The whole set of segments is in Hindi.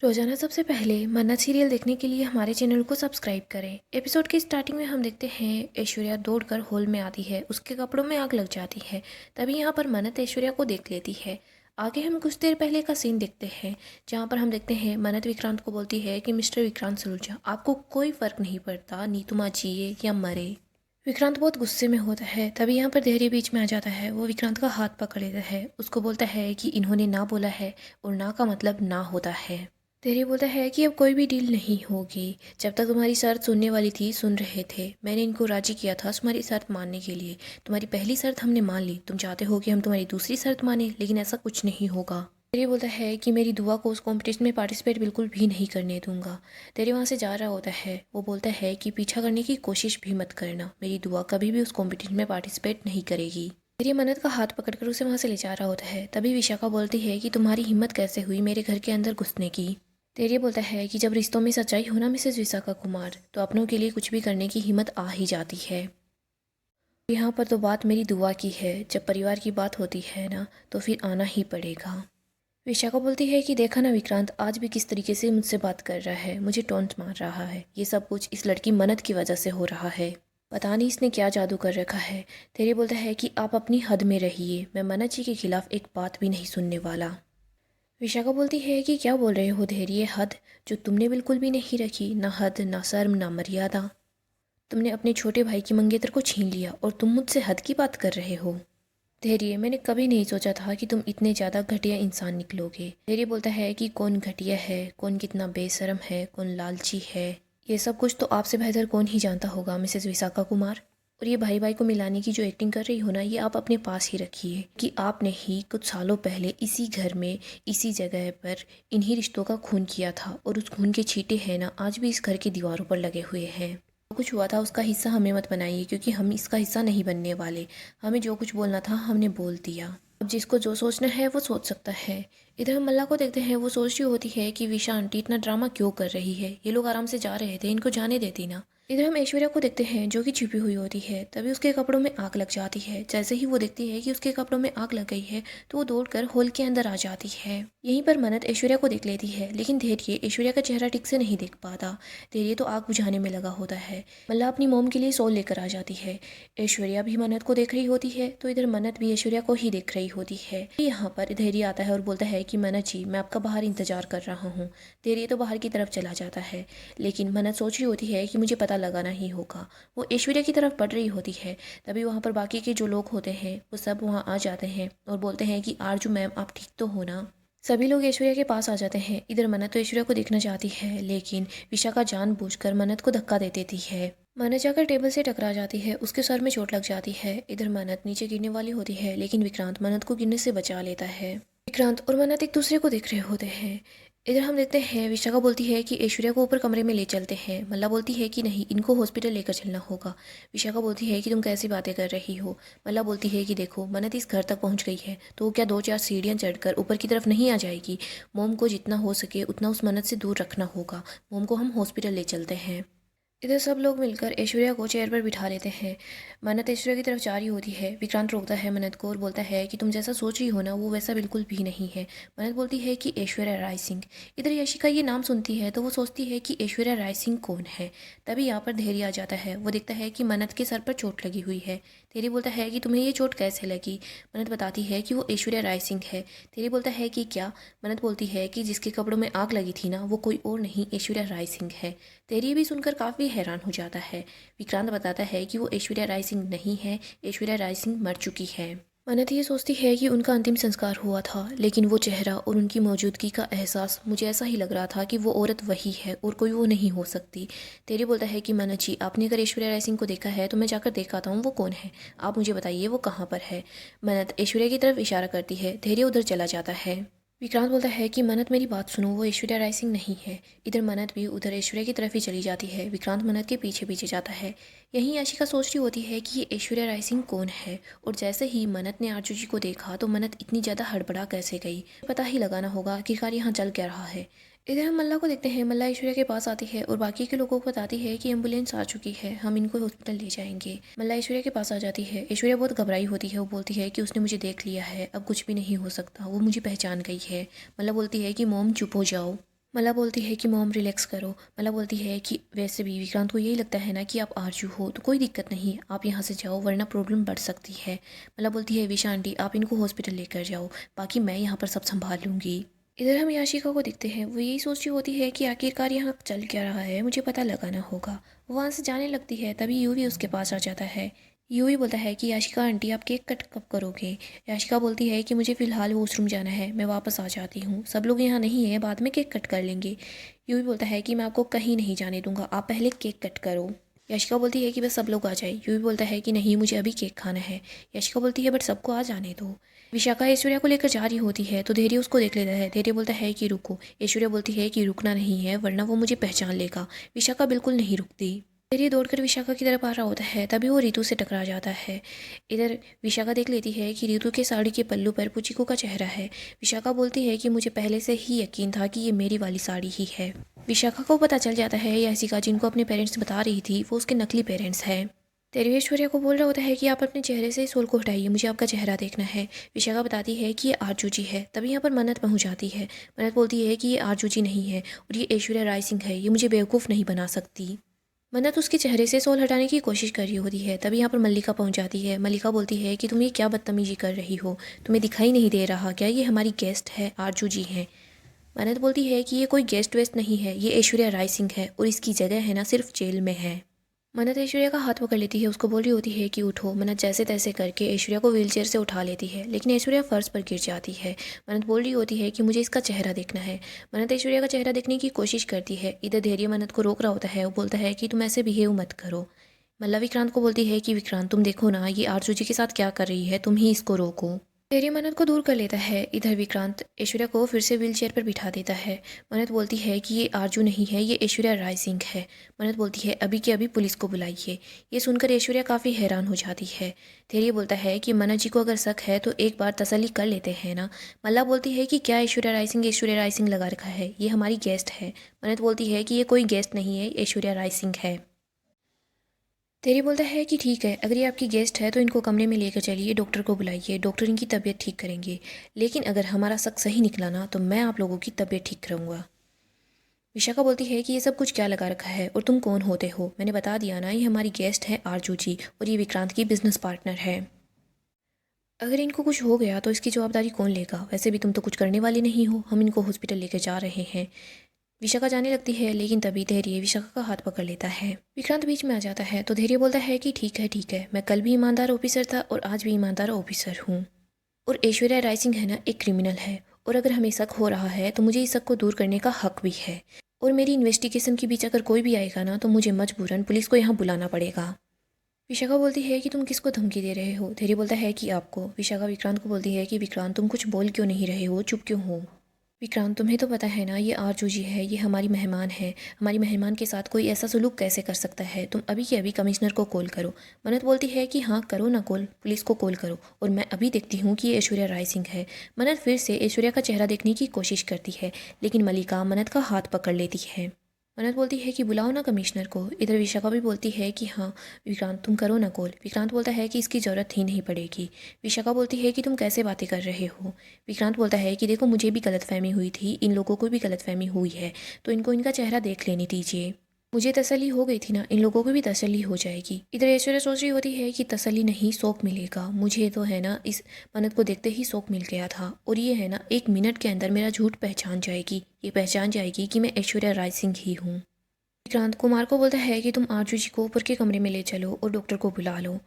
रोजाना सबसे पहले मन्नत सीरियल देखने के लिए हमारे चैनल को सब्सक्राइब करें। एपिसोड की स्टार्टिंग में हम देखते हैं ऐश्वर्या दौड़कर हॉल में आती है, उसके कपड़ों में आग लग जाती है। तभी यहाँ पर मन्नत ऐश्वर्या को देख लेती है। आगे हम कुछ देर पहले का सीन देखते हैं जहाँ पर हम देखते हैं मन्नत विक्रांत को बोलती है कि मिस्टर विक्रांत सलूजा, आपको कोई फर्क नहीं पड़ता नीतुमा जिए या मरे। विक्रांत बहुत गुस्से में होता है। तभी यहाँ पर धैर्य बीच में आ जाता है। वो विक्रांत का हाथ पकड़ लेता है, उसको बोलता है कि इन्होंने ना बोला है और ना का मतलब ना होता है। तेरी बोलता है कि अब कोई भी डील नहीं होगी। जब तक तुम्हारी शर्त सुनने वाली थी सुन रहे थे। मैंने इनको राजी किया था तुम्हारी शर्त मानने के लिए। तुम्हारी पहली शर्त हमने मान ली, तुम चाहते हो कि हम तुम्हारी दूसरी शर्त माने, लेकिन ऐसा कुछ नहीं होगा। तेरी बोलता है कि मेरी दुआ को उस कंपटीशन में पार्टिसिपेट बिल्कुल भी नहीं करने दूंगा। तेरी वहाँ से जा रहा होता है। वो बोलता है कि पीछा करने की कोशिश भी मत करना, मेरी दुआ कभी भी उस कॉम्पिटिशन में पार्टिसिपेट नहीं करेगी। तेरी मन्नत का हाथ पकड़कर उसे वहाँ से ले जा रहा होता है। तभी विशाखा बोलती है कि तुम्हारी हिम्मत कैसे हुई मेरे घर के अंदर घुसने की। तेरी बोलता है कि जब रिश्तों में सच्चाई हो ना मिसेज विशाखा कुमार, तो अपनों के लिए कुछ भी करने की हिम्मत आ ही जाती है। यहाँ पर तो बात मेरी दुआ की है, जब परिवार की बात होती है ना तो फिर आना ही पड़ेगा। विशाखा बोलती है कि देखा ना विक्रांत, आज भी किस तरीके से मुझसे बात कर रहा है, मुझे टोंट मार रहा है। ये सब कुछ इस लड़की मन्नत की वजह से हो रहा है। पता नहीं इसने क्या जादू कर रखा है। तेरी बोलता है कि आप अपनी हद में रहिए, मैं मन्नत जी के खिलाफ एक बात भी नहीं सुनने वाला। विशाखा बोलती है कि क्या बोल रहे हो धैर्य, हद जो तुमने बिल्कुल भी नहीं रखी, ना हद ना शर्म ना मर्यादा। तुमने अपने छोटे भाई की मंगेतर को छीन लिया और तुम मुझसे हद की बात कर रहे हो। धैर्य, मैंने कभी नहीं सोचा था कि तुम इतने ज़्यादा घटिया इंसान निकलोगे। धैर्य बोलता है कि कौन घटिया है, कौन कितना बेशर्म है, कौन लालची है, ये सब कुछ तो आपसे बेहतर कौन ही जानता होगा मिसेस विशाखा कुमार। और ये भाई भाई को मिलाने की जो एक्टिंग कर रही हो ना, ये आप अपने पास ही रखिए कि आपने ही कुछ सालों पहले इसी घर में इसी जगह पर इन्हीं रिश्तों का खून किया था, और उस खून के छींटे हैं ना आज भी इस घर की दीवारों पर लगे हुए हैं। जो कुछ हुआ था उसका हिस्सा हमें मत बनाइए, क्योंकि हम इसका हिस्सा नहीं बनने वाले। हमें जो कुछ बोलना था हमने बोल दिया। अब जिसको जो सोचना है वो सोच सकता है। इधर हम मल्ला को देखते हैं। वो सोच रही होती है कि विशा आंटी इतना ड्रामा क्यों कर रही है, ये लोग आराम से जा रहे थे, इनको जाने देती ना। इधर हम ऐश्वर्या को देखते हैं जो कि छिपी हुई होती है। तभी उसके कपड़ों में आग लग जाती है। जैसे ही वो देखती है कि उसके कपड़ों में आग लग गई है तो वो दौड़कर हॉल के अंदर आ जाती है। यहीं पर मन्नत ऐश्वर्या को देख लेती है, लेकिन धैर्य ऐश्वर्या का चेहरा ठीक से नहीं देख पाता। धैर्य तो आग बुझाने में लगा होता है। मल्ला अपनी मोम के लिए सॉल लेकर आ जाती है। ऐश्वर्या भी मन्नत को देख रही होती है, तो इधर मन्नत भी ऐश्वर्या को ही देख रही होती है। यहाँ पर धैर्य आता है और बोलता है कि मन्नत जी, मैं आपका बाहर इंतजार कर रहा हूँ। धैर्य तो बाहर की तरफ चला जाता है, लेकिन मन्नत सोच रही होती है कि मुझे पता लगाना ही होगा। वो ऐश्वर्या की तरफ बढ़ रही होती है। तभी वहाँ पर बाकी के जो लोग होते हैं वो सब वहाँ आ जाते हैं और बोलते हैं कि आरजू मैम, आप ठीक तो हो ना। सभी लोग ऐश्वर्या के पास आ जाते हैं। इधर मन्नत तो ऐश्वर्या को देखना चाहती है, लेकिन विशाखा जानबूझकर मन्नत को धक्का दे देती है। मन्नत जाकर टेबल से टकरा जाती है, उसके सर में चोट लग जाती है। इधर मन्नत नीचे गिरने वाली होती है, लेकिन विक्रांत मन्नत को गिरने से बचा लेता है। विक्रांत और मन्नत एक दूसरे को देख रहे होते हैं। इधर हम देखते हैं विशाखा बोलती है कि ऐश्वर्या को ऊपर कमरे में ले चलते हैं। मल्ला बोलती है कि नहीं, इनको हॉस्पिटल लेकर चलना होगा। विशाखा बोलती है कि तुम कैसी बातें कर रही हो। मल्ला बोलती है कि देखो, मन्नत इस घर तक पहुंच गई है तो वो क्या 2-4 सीढ़ियां चढ़कर ऊपर की तरफ नहीं आ जाएगी। मोम को जितना हो सके उतना उस मन्नत से दूर रखना होगा। मोम को हम हॉस्पिटल ले चलते हैं। इधर सब लोग मिलकर ऐश्वर्या को चेयर पर बिठा लेते हैं। मन्नत ऐश्वर्या की तरफ जा रही होती है। विक्रांत रोकता है मन्नत को और बोलता है कि तुम जैसा सोच रही हो ना वो वैसा बिल्कुल भी नहीं है। मन्नत बोलती है कि ऐश्वर्या राय सिंह। इधर यशिका ये नाम सुनती है तो वो सोचती है कि ऐश्वर्या राय सिंह कौन है। तभी यहाँ पर धैर्य आ जाता है। वो देखता है कि मन्नत के सर पर चोट लगी हुई है। धैर्य बोलता है कि तुम्हें ये चोट कैसे लगी। मन्नत बताती है कि वो ऐश्वर्या राय सिंह है। धैर्य बोलता है कि क्या। मन्नत बोलती है कि जिसके कपड़ों में आग लगी थी ना वो कोई और नहीं ऐश्वर्या राय सिंह है। धैर्य भी सुनकर काफ़ी हैरान हो जाता है। विक्रांत बताता है कि वो ऐश्वर्या राय सिंह नहीं है, ऐश्वर्या राय सिंह मर चुकी है। मन्नत ये सोचती है कि उनका अंतिम संस्कार हुआ था, लेकिन वो चेहरा और उनकी मौजूदगी का एहसास, मुझे ऐसा ही लग रहा था कि वो औरत वही है और कोई वो नहीं हो सकती। धैर्य बोलता है कि मन्नत जी, आपने अगर ऐश्वर्या राय सिंह को देखा है तो मैं जाकर देख आता हूँ वो कौन है। आप मुझे बताइए वो कहाँ पर है। मन्नत ऐश्वर्या की तरफ इशारा करती है। धैर्य उधर चला जाता है। विक्रांत बोलता है कि मन्नत मेरी बात सुनो, वो ऐश्वर्या राय सिंह नहीं है। इधर मन्नत भी उधर ऐश्वर्या की तरफ ही चली जाती है। विक्रांत मन्नत के पीछे पीछे जाता है। यहीं याशिका सोच रही होती है कि ये ऐश्वर्या राय सिंह कौन है, और जैसे ही मन्नत ने आरजू जी को देखा तो मन्नत इतनी ज़्यादा हड़बड़ा कैसे गई। पता ही लगाना होगा आखिरकार यहाँ चल क्या रहा है। इधर हम मल्ला को देखते हैं। मल्ला ऐश्वर्या के पास आती है और बाकी के लोगों को बताती है कि एम्बुलेंस आ चुकी है, हम इनको हॉस्पिटल ले जाएंगे। मल्ला ऐश्वर्या के पास आ जाती है। ऐश्वर्या बहुत घबराई होती है। वो बोलती है कि उसने मुझे देख लिया है, अब कुछ भी नहीं हो सकता, वो मुझे पहचान गई है। मल्ला बोलती है कि मोम चुप हो जाओ। मला बोलती है कि मॉम रिलैक्स करो। मला बोलती है कि वैसे भी विक्रांत को यही लगता है ना कि आप आरजू हो, तो कोई दिक्कत नहीं है, आप यहाँ से जाओ वरना प्रॉब्लम बढ़ सकती है। मला बोलती है विशा आंटी आप इनको हॉस्पिटल लेकर जाओ, बाकी मैं यहाँ पर सब संभाल लूँगी। इधर हम याशिका को देखते हैं, वो यही सोच रही होती है कि आखिरकार यहाँ चल क्या रहा है, मुझे पता लगाना होगा। वो वहाँ से जाने लगती है, तभी यूवी उसके पास आ जाता है। यूवी बोलता है कि याशिका आंटी आप केक कट कब करोगे। याशिका बोलती है कि मुझे फ़िलहाल वॉशरूम जाना है, मैं वापस आ जाती हूँ, सब लोग यहाँ नहीं है, बाद में केक कट कर लेंगे। यूवी बोलता है कि मैं आपको कहीं नहीं जाने दूंगा, आप पहले केक कट करो। याशिका बोलती है कि बस सब लोग आ जाए। यूवी बोलता है कि नहीं मुझे अभी केक खाना है। याशिका बोलती है बट सबको आ जाने दो। विशाखा ऐश्वर्या को लेकर जा रही होती है तो धैर्य उसको देख लेता है। धैर्य बोलता है कि रुको। ऐश्वर्या बोलती है कि रुकना नहीं है वरना वो मुझे पहचान लेगा। विशाखा बिल्कुल नहीं रुकती। धैर्य दौड़कर विशाखा की तरफ आ रहा होता है, तभी वो रितु से टकरा जाता है। इधर विशाखा देख लेती है कि रितु के साड़ी के पल्लू पर पुचिको का चेहरा है। विशाखा बोलती है कि मुझे पहले से ही यकीन था कि ये मेरी वाली साड़ी ही है। विशाखा को पता चल जाता है यासिका जिनको अपने पेरेंट्स बता रही थी वो उसके नकली पेरेंट्स हैं। तेरी ऐश्वर्या को बोल रहा होता है कि आप अपने चेहरे से इस सोल को हटाइए, मुझे आपका चेहरा देखना है। विशाखा बताती है कि ये आरजू जी है। तभी यहाँ पर मन्नत पहुँच जाती है। मन्नत बोलती है कि ये आरजू जी नहीं है और ये ऐश्वर्या राय सिंह है, ये मुझे बेवकूफ़ नहीं बना सकती। मन्नत उसके चेहरे से सोल हटाने की कोशिश कर रही होती है, तभी यहाँ पर मल्लिका पहुँच जाती है। मल्लिका बोलती है कि तुम ये क्या बदतमीजी कर रही हो, तुम्हें दिखाई नहीं दे रहा क्या ये हमारी गेस्ट है, आरजू जी हैं। मन्नत बोलती है कि ये कोई गेस्ट वेस्ट नहीं है, ये ऐश्वर्या राय सिंह है और इसकी जगह है ना सिर्फ जेल में है। मन्नत ऐश्वर्या का हाथ पकड़ लेती है, उसको बोल रही होती है कि उठो। मन्नत जैसे तैसे करके ऐश्वर्या को व्हीलचेयर से उठा लेती है, लेकिन ऐश्वर्या फर्श पर गिर जाती है। मन्नत बोल रही होती है कि मुझे इसका चेहरा देखना है। मन्नत ऐश्वर्या का चेहरा देखने की कोशिश करती है। इधर धैर्य मन्नत को रोक रहा होता है, वो बोलता है कि तुम ऐसे बिहेव मत करो। मल्ला विक्रांत को बोलती है कि विक्रांत तुम देखो ना ये आरजू जी के साथ क्या कर रही है, तुम ही इसको रोको। तेरी मन्नत को दूर कर लेता है। इधर विक्रांत ऐश्वर्या को फिर से व्हीलचेयर पर बिठा देता है। मन्नत बोलती है कि ये आरजू नहीं है, ये ऐश्वर्या राय सिंह है। मन्नत बोलती है अभी के अभी पुलिस को बुलाइए। ये सुनकर ऐश्वर्या काफ़ी हैरान हो जाती है। धैर्य बोलता है कि मन्नत जी को अगर शक है तो एक बार तसल्ली कर लेते हैं ना। मल्ला बोलती है कि क्या ऐश्वर्या राय सिंह लगा रखा है, ये हमारी गेस्ट है। मन्नत बोलती है कि ये कोई गेस्ट नहीं है, ऐश्वर्या राय सिंह है। तेरी बोलता है कि ठीक है, अगर ये आपकी गेस्ट है तो इनको कमरे में लेकर चलिए, डॉक्टर को बुलाइए, डॉक्टर इनकी तबीयत ठीक करेंगे। लेकिन अगर हमारा शक सही निकला ना तो मैं आप लोगों की तबीयत ठीक करूँगा। विशाखा बोलती है कि ये सब कुछ क्या लगा रखा है और तुम कौन होते हो। मैंने बता दिया ना ये हमारी गेस्ट है आरजू जी और ये विक्रांत की बिजनेस पार्टनर है। अगर इनको कुछ हो गया तो इसकी जवाबदारी कौन लेगा। वैसे भी तुम तो कुछ करने वाले नहीं हो, हम इनको हॉस्पिटल लेकर जा रहे हैं। विशाखा जाने लगती है, लेकिन तभी धैर्य विशाखा का हाथ पकड़ लेता है। विक्रांत बीच में आ जाता है तो धैर्य बोलता है कि ठीक है, मैं कल भी ईमानदार ऑफिसर था और आज भी ईमानदार ऑफिसर हूँ। और ऐश्वर्या राय सिंह है ना एक क्रिमिनल है, और अगर हमें शक हो रहा है तो मुझे इस शक को दूर करने का हक भी है। और मेरी इन्वेस्टिगेशन के बीच अगर कोई भी आएगा ना तो मुझे मजबूरन पुलिस को यहाँ बुलाना पड़ेगा। विशाखा बोलती है कि तुम किसको धमकी दे रहे हो। धैर्य बोलता है कि आपको। विशाखा विक्रांत को बोलती है कि विक्रांत तुम कुछ बोल क्यों नहीं रहे हो, चुप क्यों हो। विक्रांत तुम्हें तो पता है ना ये आरजू जी है, ये हमारी मेहमान है, हमारी मेहमान के साथ कोई ऐसा सलूक कैसे कर सकता है। तुम अभी के अभी कमिश्नर को कॉल करो। मन्नत बोलती है कि हाँ करो ना कॉल, पुलिस को कॉल करो और मैं अभी देखती हूँ कि ये ऐश्वर्या राय सिंह है। मन्नत फिर से ऐश्वर्या का चेहरा देखने की कोशिश करती है, लेकिन मल्लिका मन्नत का हाथ पकड़ लेती है। मन्नत बोलती है कि बुलाओ ना कमिश्नर को। इधर विशाखा भी बोलती है कि हाँ विक्रांत तुम करो ना कॉल। विक्रांत बोलता है कि इसकी ज़रूरत ही नहीं पड़ेगी। विशाखा बोलती है कि तुम कैसे बातें कर रहे हो। विक्रांत बोलता है कि देखो मुझे भी गलतफहमी हुई थी, इन लोगों को भी गलतफहमी हुई है, तो इनको इनका चेहरा देख लेने दीजिए। मुझे तसल्ली हो गई थी ना, इन लोगों को भी तसल्ली हो जाएगी। इधर ऐश्वर्या सोच रही होती है कि तसल्ली नहीं शौक मिलेगा मुझे, तो है ना इस मन्नत को देखते ही शौक मिल गया था और ये है ना 1 मिनट के अंदर मेरा झूठ पहचान जाएगी। ये पहचान जाएगी कि मैं ऐश्वर्या राय सिंह ही हूँ। विक्रांत कुमार को बोलता है कि तुम आरजू जी को ऊपर के कमरे में ले चलो और डॉक्टर को बुला लो।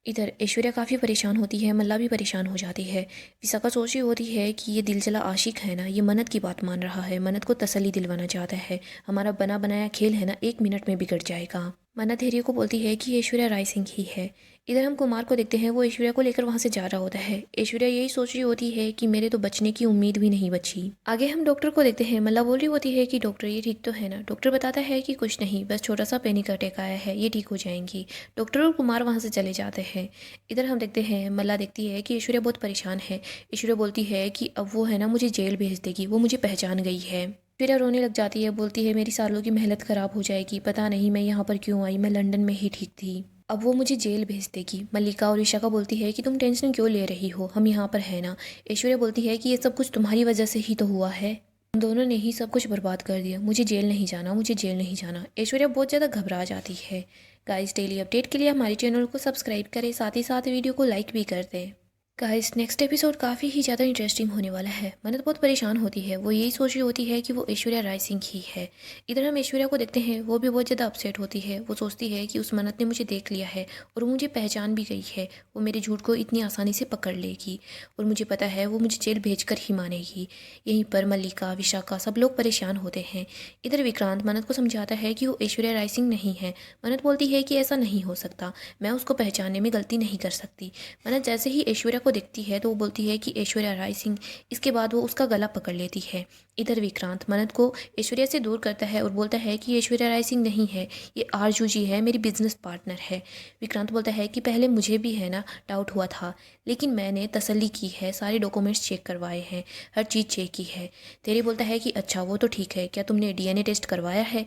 इधर ऐश्वर्या काफ़ी परेशान होती है, मल्ला भी परेशान हो जाती है। विशाखा सोच रही होती है कि ये दिल जला आशिक है ना, ये मन्नत की बात मान रहा है, मन्नत को तसल्ली दिलवाना चाहता है। हमारा बना बनाया खेल है ना 1 मिनट में बिगड़ जाएगा। मन्नत धैर्य को बोलती है कि ऐश्वर्या राय सिंह ही है। इधर हम कुमार को देखते हैं, वो ऐश्वर्या को लेकर वहाँ से जा रहा होता है। ऐश्वर्या यही सोच रही होती है कि मेरे तो बचने की उम्मीद भी नहीं बची। आगे हम डॉक्टर को देखते हैं। मल्ला बोल रही होती है कि डॉक्टर ये ठीक तो है ना। डॉक्टर बताता है कि कुछ नहीं, बस छोटा सा पैनिक अटैक आया है, ये ठीक हो जाएंगी। डॉक्टर और कुमार वहाँ से चले जाते हैं। इधर हम देखते हैं मल्ला देखती है कि ऐश्वर्या बहुत परेशान है। ऐश्वर्या बोलती है कि अब वो है ना मुझे जेल भेज देगी, वो मुझे पहचान गई है। ऐश्वर्या रोने लग जाती है, बोलती है मेरी सालों की मेहनत खराब हो जाएगी, पता नहीं मैं यहाँ पर क्यों आई, मैं लंदन में ही ठीक थी, अब वो मुझे जेल भेज देगी। मल्लिका और विशाखा बोलती है कि तुम टेंशन क्यों ले रही हो, हम यहाँ पर है ना। ऐश्वर्या बोलती है कि ये सब कुछ तुम्हारी वजह से ही तो हुआ है। उन दोनों ने ही सब कुछ बर्बाद कर दिया। मुझे जेल नहीं जाना, मुझे जेल नहीं जाना। ऐश्वर्या बहुत ज़्यादा घबरा जाती है। गाइस, डेली अपडेट के लिए हमारे चैनल को सब्सक्राइब करें, साथ ही साथ वीडियो को लाइक भी कर दें। गाइस, नेक्स्ट एपिसोड काफ़ी ही ज़्यादा इंटरेस्टिंग होने वाला है। मन्नत बहुत परेशान होती है। वो यही सोच रही होती है कि वो ऐश्वर्या राय सिंह ही है। इधर हम ऐश्वर्या को देखते हैं, वो भी बहुत ज़्यादा अपसेट होती है। वो सोचती है कि उस मन्नत ने मुझे देख लिया है और वो मुझे पहचान भी गई है। वो मेरे झूठ को इतनी आसानी से पकड़ लेगी और मुझे पता है वो मुझे जेल भेज कर ही मानेगी। यहीं पर मल्लिका, विशाखा सब लोग परेशान होते हैं। इधर विक्रांत मन्नत को समझाता है कि वो ऐश्वर्या राय सिंह नहीं है। मन्नत बोलती है कि ऐसा नहीं हो सकता, मैं उसको पहचानने में गलती नहीं कर सकती। मन्नत जैसे ही ऐश्वर्या को देखती है तो वो बोलती है कि ऐश्वर्या राय सिंह। इसके बाद वो उसका गला पकड़ लेती है। इधर विक्रांत मन्नत को ऐश्वर्या से दूर करता है और बोलता है कि ऐश्वर्या राय सिंह नहीं है, ये आरजू जी है, मेरी बिजनेस पार्टनर है। विक्रांत बोलता है कि पहले मुझे भी है ना डाउट हुआ था, लेकिन मैंने तसल्ली की है, सारे डॉक्यूमेंट्स चेक करवाए हैं, हर चीज़ चेक की है। तेरी बोलता है कि अच्छा वो तो ठीक है, क्या तुमने डीएनए टेस्ट करवाया है?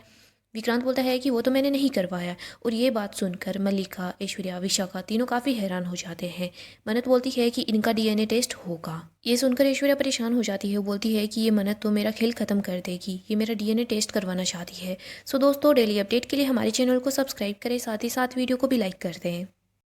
विक्रांत बोलता है कि वो तो मैंने नहीं करवाया। और ये बात सुनकर मल्लिका, ऐश्वर्या, विशाखा तीनों काफ़ी हैरान हो जाते हैं। मन्नत बोलती है कि इनका डीएनए टेस्ट होगा। ये सुनकर ऐश्वर्या परेशान हो जाती है। वो बोलती है कि ये मन्नत तो मेरा खेल ख़त्म कर देगी, ये मेरा डीएनए टेस्ट करवाना चाहती है। सो दोस्तों, डेली अपडेट के लिए हमारे चैनल को सब्सक्राइब करें, साथ ही साथ वीडियो को भी लाइक कर दें।